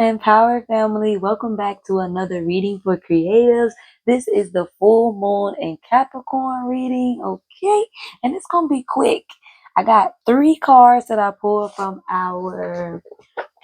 Empower family, welcome back to another reading for creatives. This is the full moon and Capricorn reading, okay? And it's gonna be quick. I got 3 cards that I pulled from our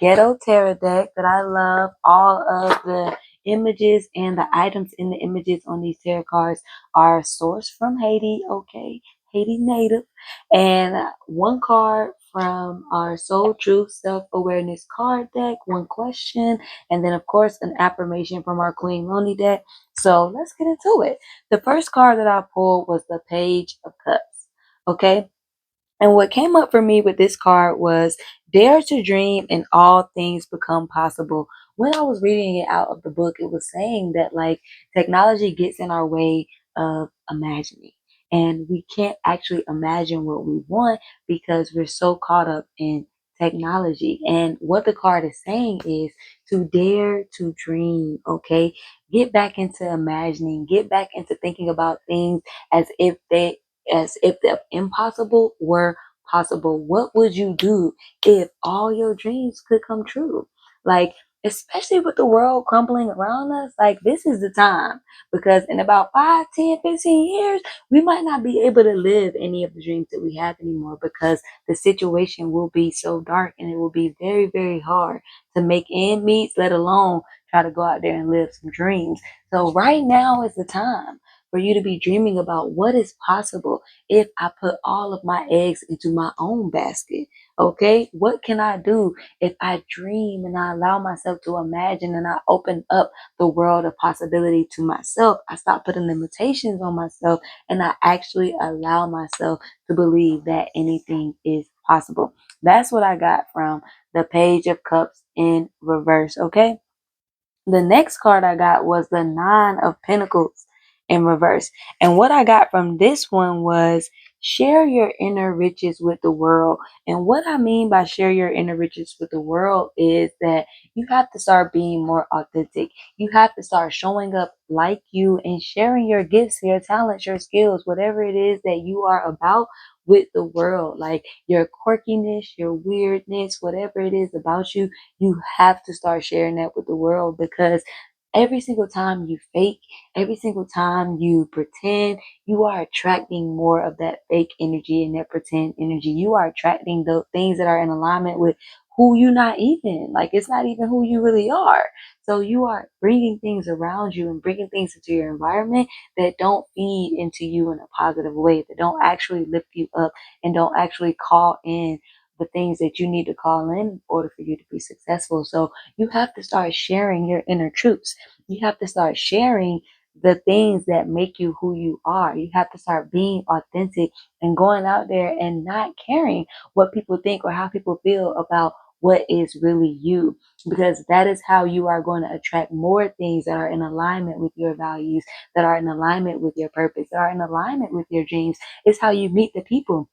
Ghetto Tarot deck that I love. All of the images and the items in the images on these tarot cards are sourced from Haiti, okay? Haiti native. And 1 card from our Soul Truth Self Awareness card deck, 1 question, and then, of course, an affirmation from our Queen Lonely deck. So let's get into it. The first card that I pulled was the Page of Cups, okay? And what came up for me with this card was dare to dream and all things become possible. When I was reading it out of the book, it was saying that like technology gets in our way of imagining. And we can't actually imagine what we want because we're so caught up in technology. And what the card is saying is to dare to dream, okay? Get back into imagining, get back into thinking about things as if the impossible were possible. What would you do if all your dreams could come true? Like, especially with the world crumbling around us, like this is the time because in about 5, 10, 15 years, we might not be able to live any of the dreams that we have anymore because the situation will be so dark and it will be very, very hard to make ends meet, let alone try to go out there and live some dreams. So right now is the time for you to be dreaming about what is possible if I put all of my eggs into my own basket. Okay, what can I do if I dream and I allow myself to imagine and I open up the world of possibility to myself? I stop putting limitations on myself and I actually allow myself to believe that anything is possible. That's what I got from the Page of Cups in reverse. Okay. The next card I got was the Nine of Pentacles in reverse. And what I got from this one was share your inner riches with the world. And what I mean by share your inner riches with the world is that you have to start being more authentic. You have to start showing up like you and sharing your gifts, your talents, your skills, whatever it is that you are about with the world. Like your quirkiness, your weirdness, whatever it is about you, you have to start sharing that with the world because every single time you fake, every single time you pretend, you are attracting more of that fake energy and that pretend energy. You are attracting the things that are in alignment with who you're not even. Like it's not even who you really are. So you are bringing things around you and bringing things into your environment that don't feed into you in a positive way, that don't actually lift you up and don't actually call in the things that you need to call in order for you to be successful. So you have to start sharing your inner truths. You have to start sharing the things that make you who you are. You have to start being authentic and going out there and not caring what people think or how people feel about what is really you, because that is how you are going to attract more things that are in alignment with your values, that are in alignment with your purpose, that are in alignment with your dreams. It's how you meet the people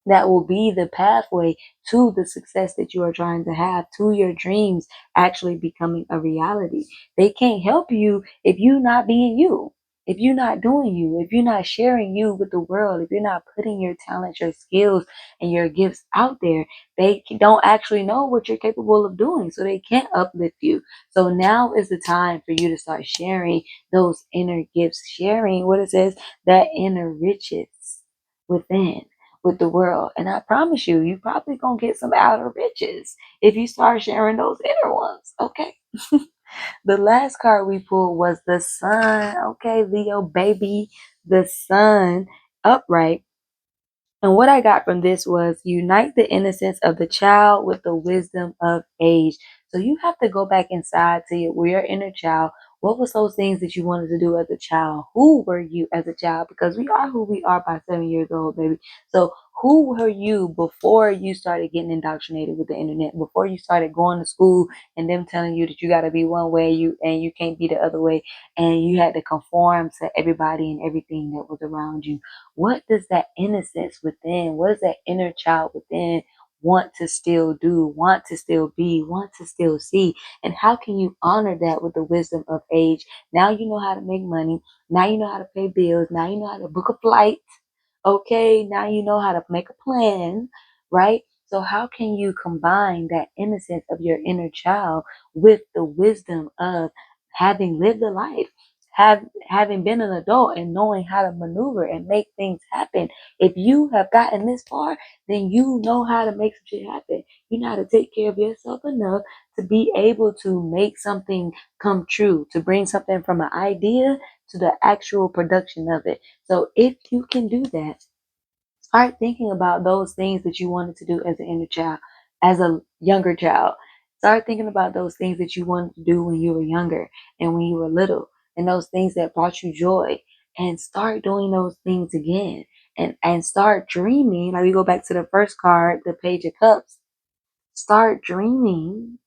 that will be the pathway to the success that you are trying to have, to your dreams actually becoming a reality. They can't help you if you're not being you, if you're not doing you, if you're not sharing you with the world, if you're not putting your talents, your skills, and your gifts out there. They don't actually know what you're capable of doing, so they can't uplift you. So now is the time for you to start sharing those inner gifts, sharing what it says, that inner riches within with the world. And I promise you, you probably gonna get some outer riches if you start sharing those inner ones. Okay. The last card we pulled was the sun. Okay, Leo baby, the sun upright. And what I got from this was unite the innocence of the child with the wisdom of age. So you have to go back inside to your inner child. What was those things that you wanted to do as a child? Who were you as a child? Because we are who we are by 7 years old, baby. So who were you before you started getting indoctrinated with the internet? Before you started going to school and them telling you that you got to be one way, you can't be the other way, and you had to conform to everybody and everything that was around you. What does that innocence within, what does that inner child within want to still do, want to still be, want to still see? And how can you honor that with the wisdom of age? Now you know how to make money. Now you know how to pay bills. Now you know how to book a flight. Okay, now you know how to make a plan, right? So how can you combine that innocence of your inner child with the wisdom of having lived a life, having been an adult and knowing how to maneuver and make things happen? If you have gotten this far, then you know how to make some shit happen. You know how to take care of yourself enough to be able to make something come true, to bring something from an idea to the actual production of it. So if you can do that, start thinking about those things that you wanted to do as an inner child, as a younger child. Start thinking about those things that you wanted to do when you were younger and when you were little, and those things that brought you joy. And start doing those things again. And start dreaming. Like we go back to the first card, the Page of Cups. Start dreaming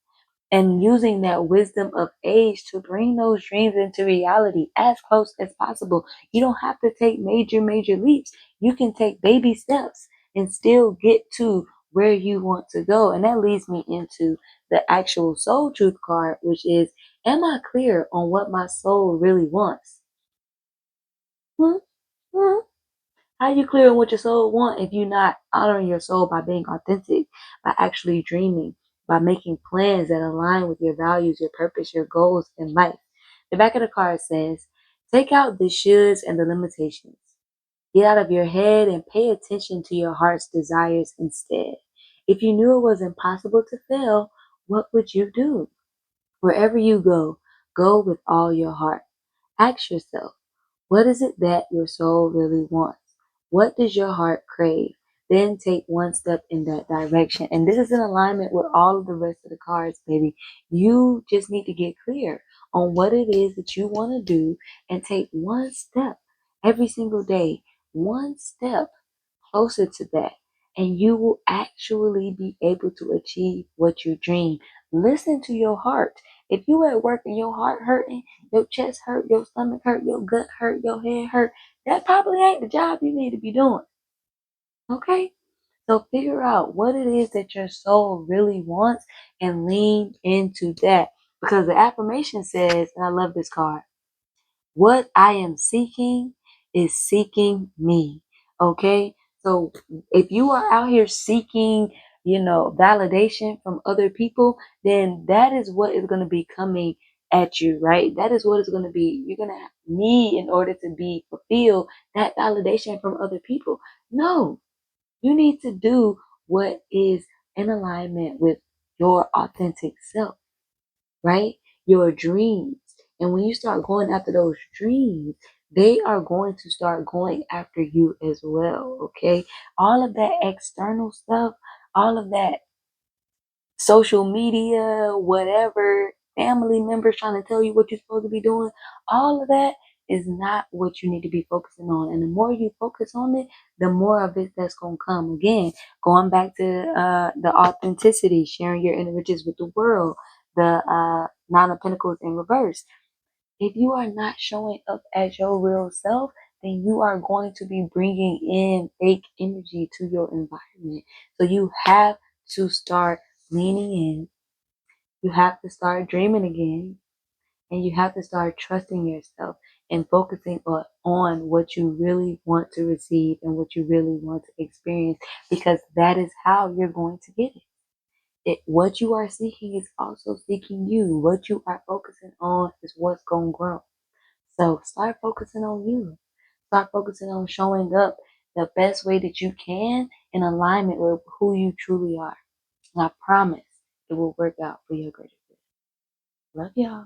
and using that wisdom of age to bring those dreams into reality as close as possible. You don't have to take major leaps. You can take baby steps and still get to where you want to go. And that leads me into the actual soul truth card, which is, am I clear on what my soul really wants? Hmm? Hmm? How you clear on what your soul want if you're not honoring your soul by being authentic, by actually dreaming, by making plans that align with your values, your purpose, your goals in life? The back of the card says, take out the shoulds and the limitations. Get out of your head and pay attention to your heart's desires instead. If you knew it was impossible to fail, what would you do? Wherever you go, go with all your heart. Ask yourself, what is it that your soul really wants? What does your heart crave? Then take one step in that direction. And this is in alignment with all of the rest of the cards, baby. You just need to get clear on what it is that you want to do and take one step every single day, one step closer to that. And you will actually be able to achieve what you dream. Listen to your heart. If you at work and your heart hurting, your chest hurt, your stomach hurt, your gut hurt, your head hurt, that probably ain't the job you need to be doing. Okay? So figure out what it is that your soul really wants and lean into that. Because the affirmation says, and I love this card, what I am seeking is seeking me. Okay? So if you are out here seeking, validation from other people, then that is what is going to be coming at you, right? That is what is going to be, you're going to need in order to be fulfilled that validation from other people. No, you need to do what is in alignment with your authentic self, right? Your dreams. And when you start going after those dreams, they are going to start going after you as well, okay? All of that external stuff, all of that social media, whatever, family members trying to tell you what you're supposed to be doing, all of that is not what you need to be focusing on. And the more you focus on it, the more of it that's going to come. Again, going back to the authenticity, sharing your inner riches with the world, the Nine of Pentacles in reverse. If you are not showing up as your real self, then you are going to be bringing in fake energy to your environment. So you have to start leaning in. You have to start dreaming again. And you have to start trusting yourself and focusing on what you really want to receive and what you really want to experience, because that is how you're going to get it. What you are seeking is also seeking you. What you are focusing on is what's going to grow. So start focusing on you. Start focusing on showing up the best way that you can in alignment with who you truly are. And I promise it will work out for your greater good. Love y'all.